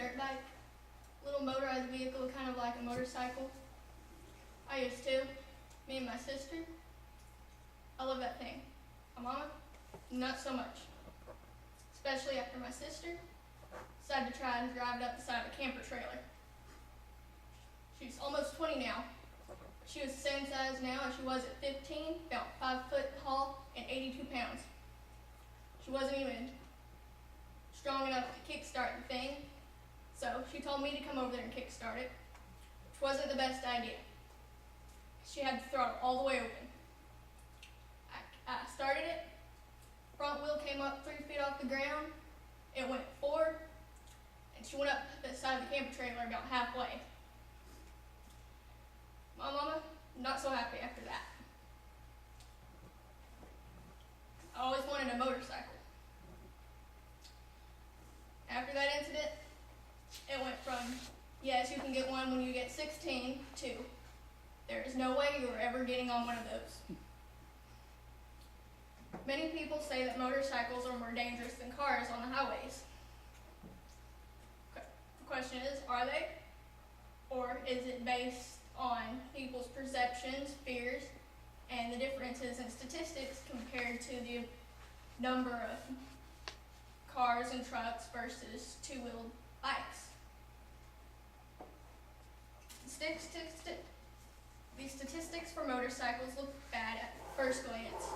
dirt bike, little motorized vehicle, kind of like a motorcycle. I used to. Me and my sister. I love that thing. My mama, not so much. Especially after my sister decided to try and drive it up the side of a camper trailer. She's almost 20 now. She was the same size now as she was at 15, about 5 foot tall and 82 pounds. She wasn't even strong enough to kickstart the thing, so she told me to come over there and kickstart it, which wasn't the best idea. She had the throttle all the way open. I started it, front wheel came up 3 feet off the ground, it went forward, and she went up the side of the camper trailer about halfway. My mama, not so happy after that. I always wanted a motorcycle. After that incident, it went from, yes, you can get one when you get 16, to there is no way you're ever getting on one of those. Many people say that motorcycles are more dangerous than cars on the highways. The question is, are they? Or is it based on people's perceptions, fears, and the differences in statistics compared to the number of cars and trucks versus two-wheeled bikes? The statistics for motorcycles look bad at first glance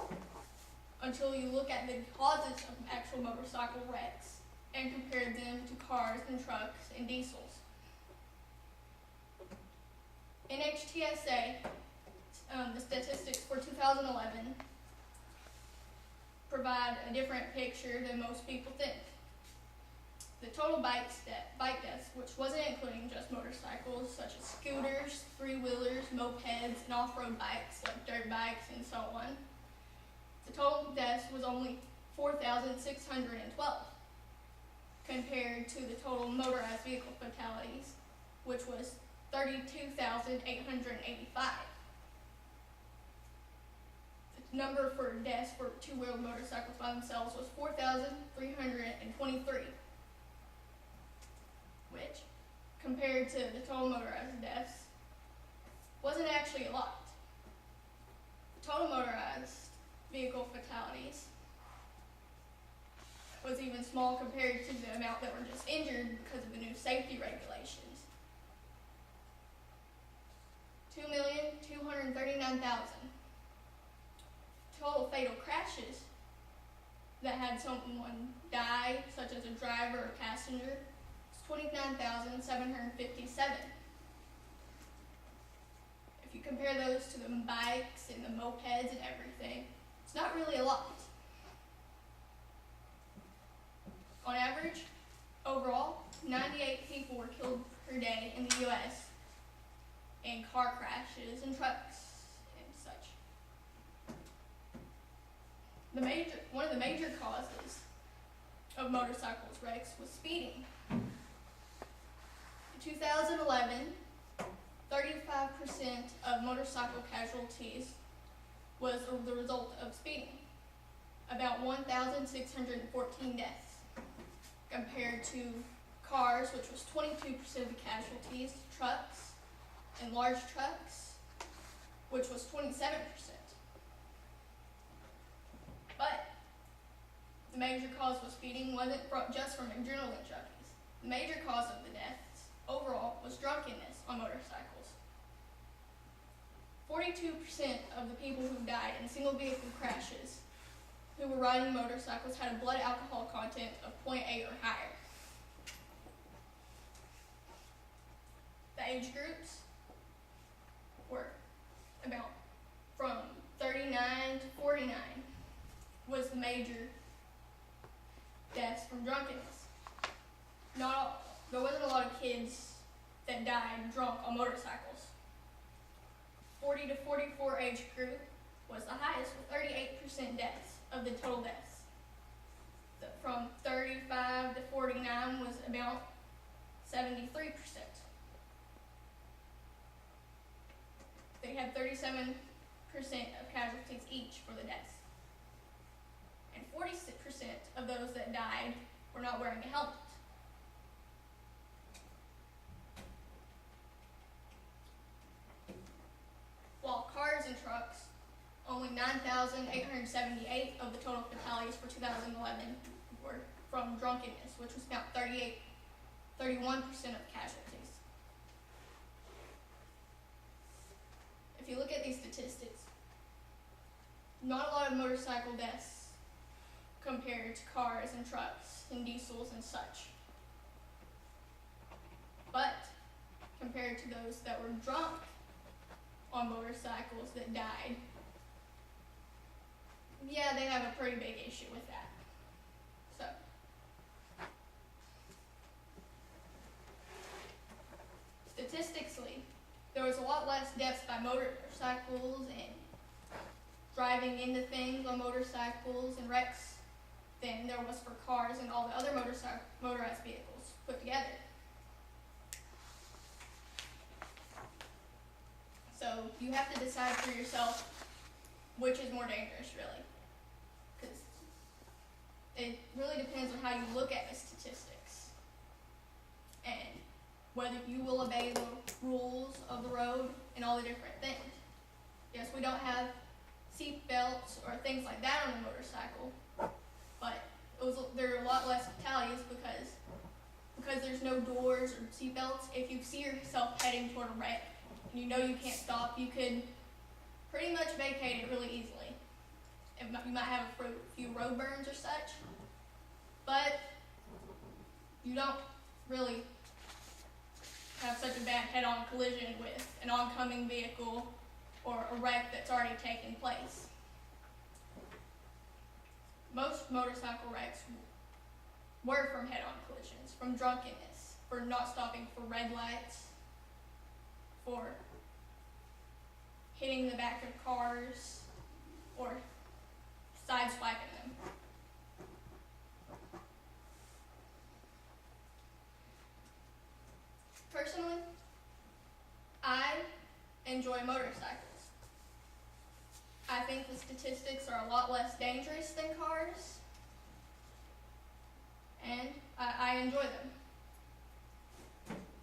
until you look at the causes of actual motorcycle wrecks and compare them to cars and trucks and diesels. NHTSA, the statistics for 2011, provide a different picture than most people think. The total bike deaths, which wasn't including just motorcycles such as scooters, three-wheelers, mopeds, and off-road bikes like dirt bikes and so on, the total deaths was only 4,612 compared to the total motorized vehicle fatalities, which was 32,885. The number for deaths for two-wheeled motorcycles by themselves was 4,323, which, compared to the total motorized deaths, wasn't actually a lot. The total motorized vehicle fatalities was even small compared to the amount that were just injured because of the new safety regulations. 2,239,000. Total fatal crashes that had someone die, such as a driver or passenger, was 29,757. If you compare those to the bikes and the mopeds and everything, it's not really a lot. On average, overall, 98 people were killed per day in the U.S. in car crashes and trucks and such. One of the major causes of motorcycles wrecks was speeding. In 2011, 35% of motorcycle casualties was the result of speeding, about 1,614 deaths, compared to cars, which was 22% of the casualties, trucks, and large trucks, which was 27%. But the major cause of speeding wasn't just from adrenaline junkies. The major cause of the deaths overall was drunkenness on motorcycles. 42% of the people who died in single vehicle crashes who were riding motorcycles had a blood alcohol content of 0.8 or higher. The age groups were about from 39 to 49 was the major deaths from drunkenness. There wasn't a lot of kids that died drunk on motorcycles. 40 to 44 age group was the highest with 38% deaths of the total deaths. From 35 to 49 was about 73%. They had 37% of casualties each for the deaths. And 46% of those that died were not wearing a helmet. 878 of the total fatalities for 2011 were from drunkenness, which was about 31% of casualties. If you look at these statistics, not a lot of motorcycle deaths compared to cars and trucks and diesels and such. But compared to those that were drunk on motorcycles that died, yeah, they have a pretty big issue with that. So, statistically, there was a lot less deaths by motorcycles and driving into things on motorcycles and wrecks than there was for cars and all the other motorized vehicles put together. So you have to decide for yourself which is more dangerous, really. Because it really depends on how you look at the statistics and whether you will obey the rules of the road and all the different things. Yes, we don't have seat belts or things like that on a motorcycle, but there are a lot less fatalities because there's no doors or seat belts. If you see yourself heading toward a wreck and you know you can't stop, you could pretty much vacate it really easily. You might have a few road burns or such, but you don't really have such a bad head-on collision with an oncoming vehicle or a wreck that's already taken place. Most motorcycle wrecks were from head-on collisions, from drunkenness, for not stopping for red lights, for hitting the back of cars, or sideswiping them. Personally, I enjoy motorcycles. I think the statistics are a lot less dangerous than cars, and I enjoy them.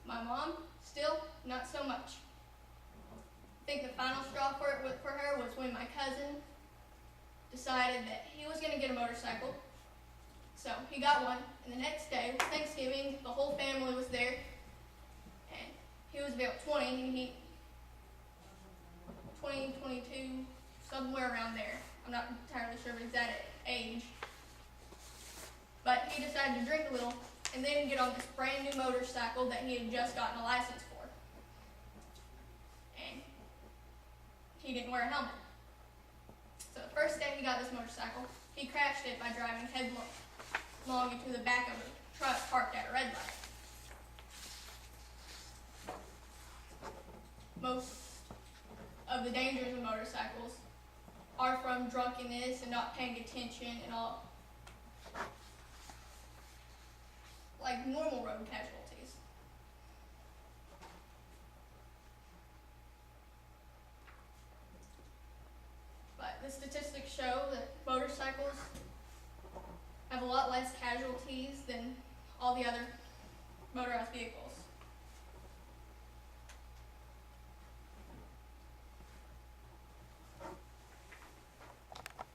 My mom, still, not so much. I think the final straw for her was when my cousin decided that he was going to get a motorcycle. So he got one, and the next day, Thanksgiving, the whole family was there, and he was about 20, and 22, somewhere around there. I'm not entirely sure of his exact age. But he decided to drink a little and then get on this brand new motorcycle that he had just gotten a license for. And he didn't wear a helmet. So the first day he got this motorcycle, he crashed it by driving headlong into the back of a truck parked at a red light. Most of the dangers of motorcycles are from drunkenness and not paying attention and all, like normal road casualties. But the statistics show that motorcycles have a lot less casualties than all the other motorized vehicles.